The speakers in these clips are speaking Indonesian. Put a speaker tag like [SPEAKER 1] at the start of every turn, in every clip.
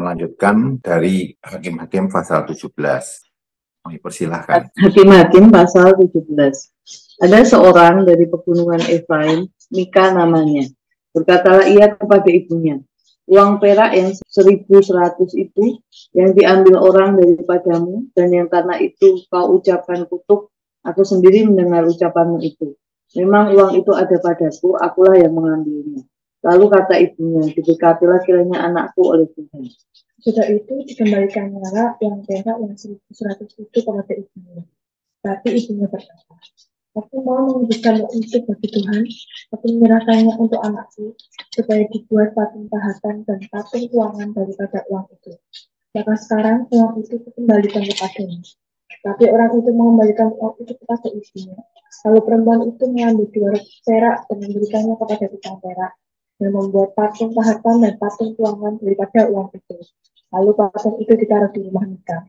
[SPEAKER 1] melanjutkan dari Hakim-Hakim pasal 17. Persilahkan.
[SPEAKER 2] Hakim-Hakim pasal 17. Ada seorang dari pegunungan Efraim, Mika namanya. Berkatalah ia kepada ibunya, uang perak yang 1.100 itu yang diambil orang daripadamu, dan yang karena itu kau ucapkan kutuk, aku sendiri mendengar ucapanmu itu. Memang uang itu ada padaku, akulah yang mengambilnya. Lalu kata ibunya, diberkatilah kiranya anakku oleh Tuhan.
[SPEAKER 3] Sudah itu dikembalikannya uang perak yang 1.100 itu kepada ibunya. Tapi ibunya berkata, aku mau menunjukkan uang itu bagi Tuhan, aku menyerahkannya untuk anakku, supaya dibuat patung pahatan dan patung tuangan daripada uang itu. Maka sekarang uang itu dikembalikan kepadanya. Tapi orang itu mengembalikan uang itu kepada ibunya. Lalu perempuan itu mengambil 200 perak dan memberikannya kepada tukang perak, dan membuat patung pahatan dan patung tuangan daripada uang itu. Lalu patung itu ditaruh di rumah Mika.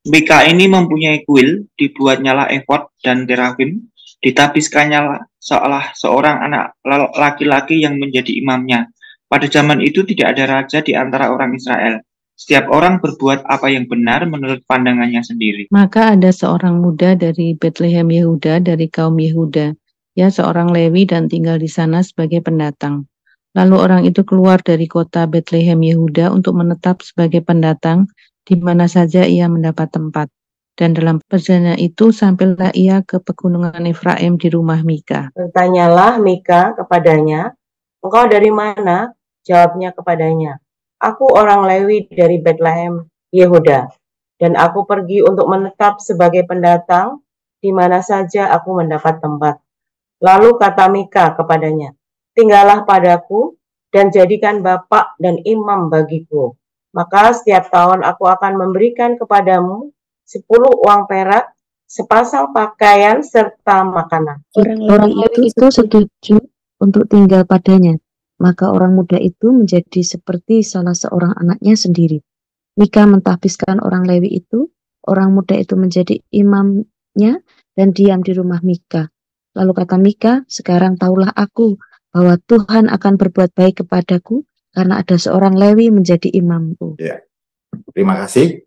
[SPEAKER 4] Mika ini mempunyai kuil, dibuatnyalah efod dan terafim, ditapiskannya seorang anak laki-laki yang menjadi imamnya. Pada zaman itu tidak ada raja di antara orang Israel. Setiap orang berbuat apa yang benar menurut pandangannya sendiri.
[SPEAKER 5] Maka ada seorang muda dari Betlehem Yehuda, dari kaum Yehuda. Ia seorang Lewi dan tinggal di sana sebagai pendatang. Lalu orang itu keluar dari kota Betlehem Yehuda untuk menetap sebagai pendatang di mana saja ia mendapat tempat. Dan dalam perjalanan itu sampailah ia ke pegunungan Efraim di rumah Mika.
[SPEAKER 6] Bertanyalah Mika kepadanya, engkau dari mana? Jawabnya kepadanya, aku orang Lewi dari Betlehem Yehuda, dan aku pergi untuk menetap sebagai pendatang di mana saja aku mendapat tempat. Lalu kata Mika kepadanya, tinggallah padaku dan jadikan bapak dan imam bagiku. Maka setiap tahun aku akan memberikan kepadamu 10 uang perak, sepasang pakaian, serta makanan.
[SPEAKER 5] Orang itu setuju untuk tinggal padanya. Maka orang muda itu menjadi seperti salah seorang anaknya sendiri. Mika mentahbiskan orang Lewi itu, orang muda itu menjadi imamnya dan diam di rumah Mika. Lalu kata Mika, sekarang tahulah aku bahwa Tuhan akan berbuat baik kepadaku karena ada seorang Lewi menjadi imamku.
[SPEAKER 1] Ya. Terima kasih.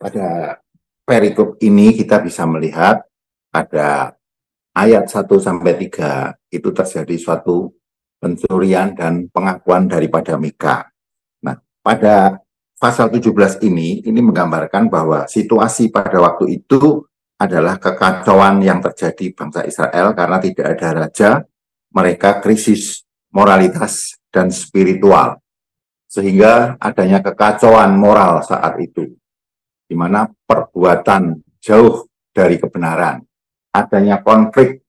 [SPEAKER 1] Pada perikop ini kita bisa melihat pada ayat 1-3 itu terjadi suatu pencurian dan pengakuan daripada Mika. Nah, pada pasal 17 ini menggambarkan bahwa situasi pada waktu itu adalah kekacauan yang terjadi bangsa Israel karena tidak ada raja, mereka krisis moralitas dan spiritual. Sehingga adanya kekacauan moral saat itu, di mana perbuatan jauh dari kebenaran, adanya konflik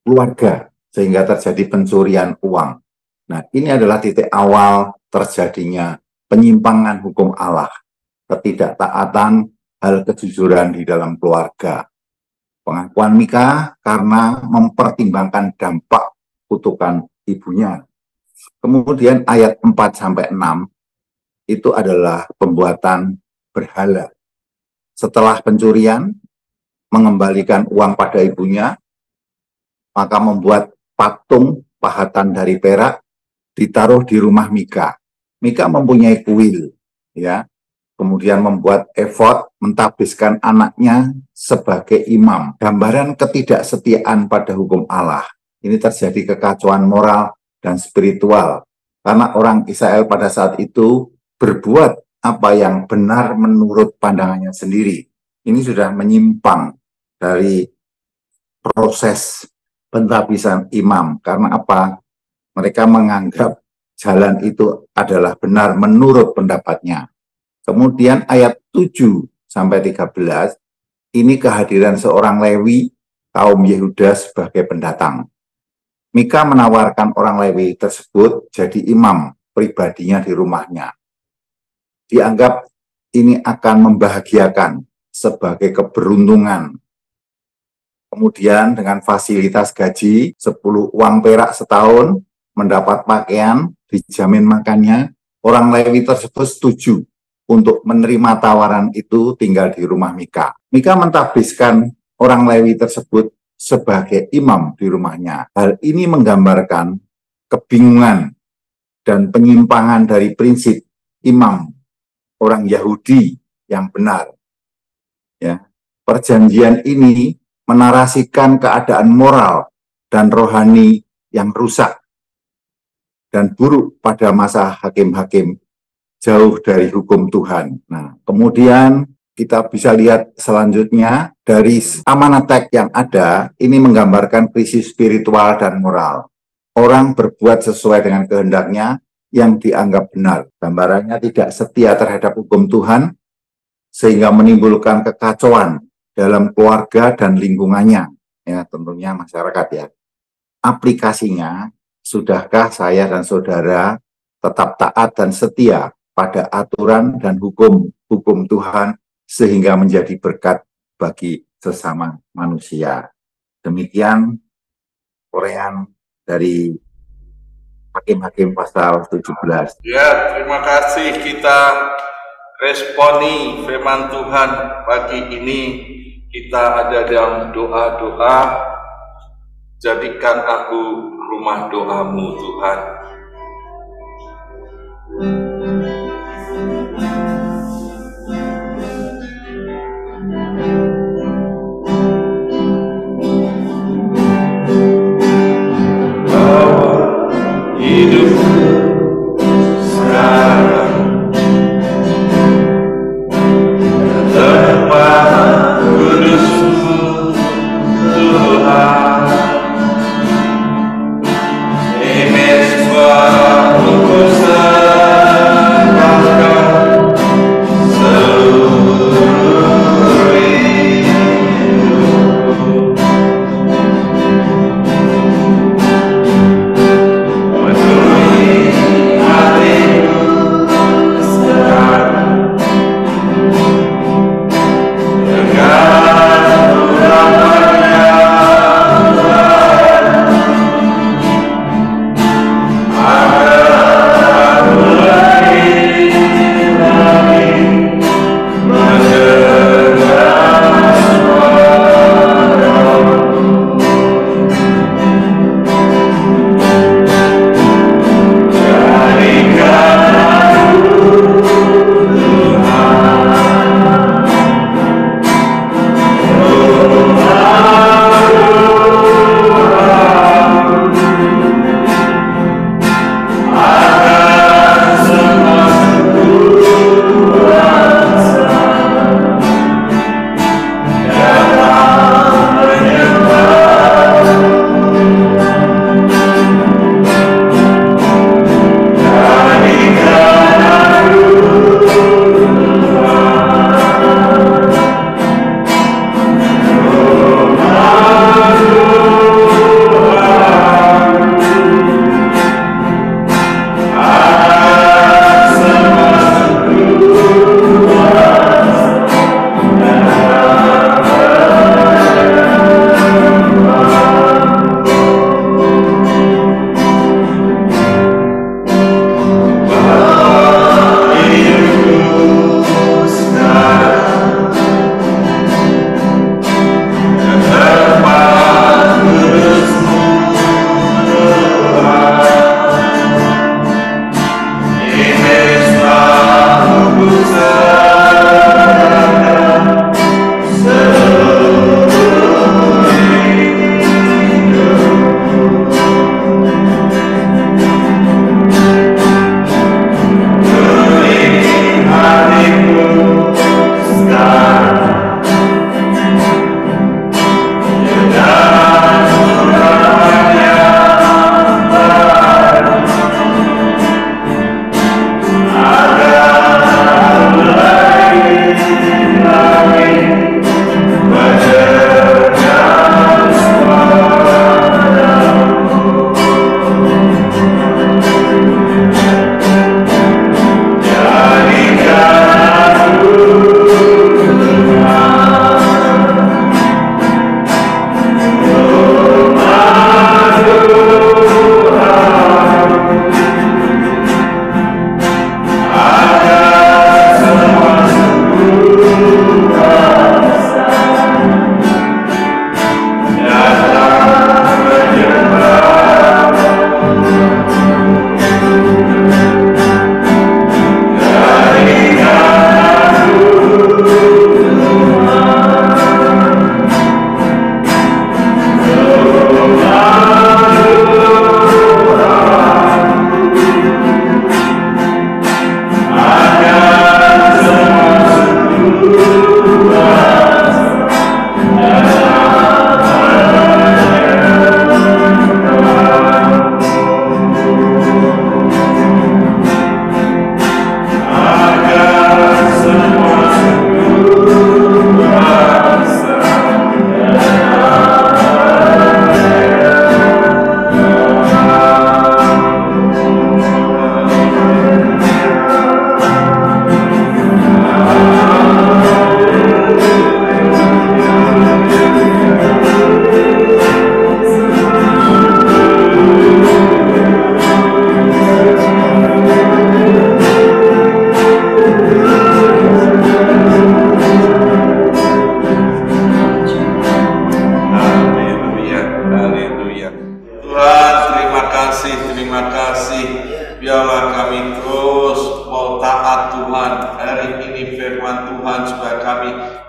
[SPEAKER 1] keluarga, sehingga terjadi pencurian uang. Nah, ini adalah titik awal terjadinya penyimpangan hukum Allah, ketidaktaatan, hal kejujuran di dalam keluarga. Pengakuan Mika karena mempertimbangkan dampak kutukan ibunya. Kemudian ayat 4-6 itu adalah pembuatan berhala. Setelah pencurian, mengembalikan uang pada ibunya, maka membuat patung pahatan dari perak ditaruh di rumah Mika. Mika mempunyai kuil, ya. Kemudian membuat efod, mentahbiskan anaknya sebagai imam. Gambaran ketidaksetiaan pada hukum Allah. Ini terjadi kekacauan moral dan spiritual. Karena orang Israel pada saat itu berbuat apa yang benar menurut pandangannya sendiri. Ini sudah menyimpang dari proses pentahbisan imam. Karena apa? Mereka menganggap jalan itu adalah benar menurut pendapatnya. Kemudian ayat 7-13, ini kehadiran seorang Lewi, kaum Yehuda sebagai pendatang. Mika menawarkan orang Lewi tersebut jadi imam pribadinya di rumahnya. Dianggap ini akan membahagiakan sebagai keberuntungan. Kemudian dengan fasilitas gaji, 10 uang perak setahun, mendapat pakaian, dijamin makannya, orang Lewi tersebut setuju untuk menerima tawaran itu tinggal di rumah Mika. Mika mentahbiskan orang Lewi tersebut sebagai imam di rumahnya. Hal ini menggambarkan kebingungan dan penyimpangan dari prinsip imam, orang Yahudi yang benar. Ya, perjanjian ini menarasikan keadaan moral dan rohani yang rusak dan buruk pada masa hakim-hakim jauh dari hukum Tuhan. Nah, kemudian kita bisa lihat selanjutnya dari amanat teks yang ada, ini menggambarkan krisis spiritual dan moral. Orang berbuat sesuai dengan kehendaknya yang dianggap benar. Gambarannya tidak setia terhadap hukum Tuhan, sehingga menimbulkan kekacauan dalam keluarga dan lingkungannya. Ya, tentunya masyarakat ya. Aplikasinya, sudahkah saya dan saudara tetap taat dan setia pada aturan dan hukum Tuhan sehingga menjadi berkat bagi sesama manusia. Demikian uraian dari Hakim-Hakim pasal 17.
[SPEAKER 7] Ya, terima kasih. Kita responi firman Tuhan pagi ini. Kita ada dalam doa-doa. Jadikan aku rumah doamu, Tuhan.
[SPEAKER 8] Amen.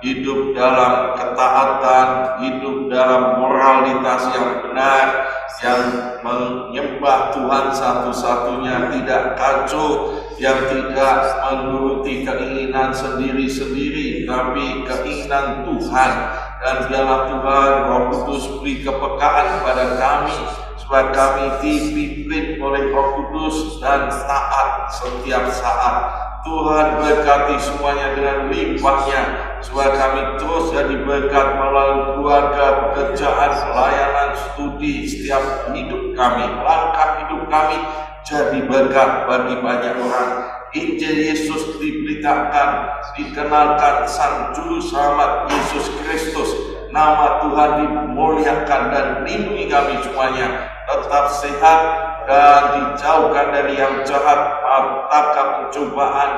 [SPEAKER 7] hidup dalam ketaatan, hidup dalam moralitas yang benar, yang menyembah Tuhan satu-satunya, tidak kacau, yang tidak menuruti keinginan sendiri-sendiri, tapi keinginan Tuhan. Dan biarlah Tuhan Roh Kudus beri kepekaan kepada kami, supaya kami dipimpin oleh Roh Kudus dan taat setiap saat. Tuhan berkati semuanya dengan limpahnya, supaya kami terus jadi berkat melalui keluarga, pekerjaan, pelayanan, studi, setiap hidup kami, langkah hidup kami jadi berkat bagi banyak orang. Injil Yesus diberitakan, dikenalkan Sang Juru Selamat Yesus Kristus. Nama Tuhan dimuliakan dan lindungi kami semuanya, tetap sehat dan dijauhkan dari yang jahat, malapetaka, pencobaan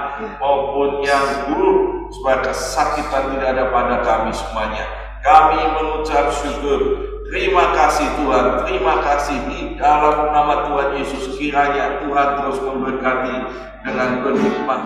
[SPEAKER 7] maupun yang buruk, supaya kesakitan tidak ada pada kami semuanya. Kami mengucap syukur. Terima kasih Tuhan, terima kasih di dalam nama Tuhan Yesus. Kiranya Tuhan terus memberkati dengan berlimpah.